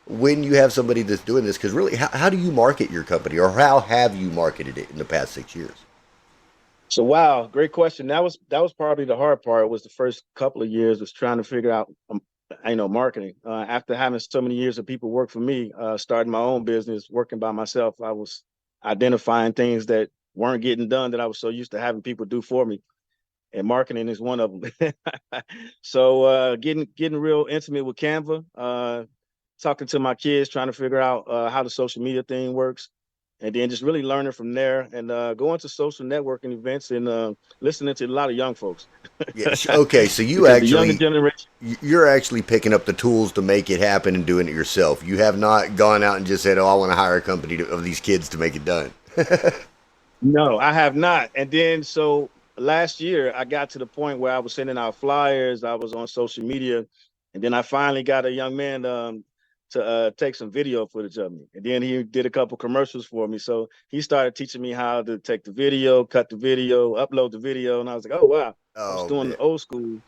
when you have somebody that's doing this? Because really, how do you market your company, or how have you marketed it in the past 6 years? So wow, great question. That was probably the hard part. Was the first couple of years was trying to figure out, marketing. After having so many years of people work for me, starting my own business, working by myself, I was identifying things that weren't getting done that I was so used to having people do for me, and marketing is one of them. So getting real intimate with Canva, talking to my kids, trying to figure out how the social media thing works, and then just really learning from there and going to social networking events and listening to a lot of young folks Yeah. Okay. So because the younger generation. you're actually picking up the tools to make it happen and doing it yourself. You have not gone out and just said, "Oh, I want to hire a company of these kids to make it done." No, I have not. And then so last year I got to the point where I was sending out flyers, I was on social media, and then I finally got a young man to take some video footage of me. And then he did a couple commercials for me. So he started teaching me how to take the video, cut the video, upload the video, and I was like, "Oh wow." I was Oh doing man. the old school.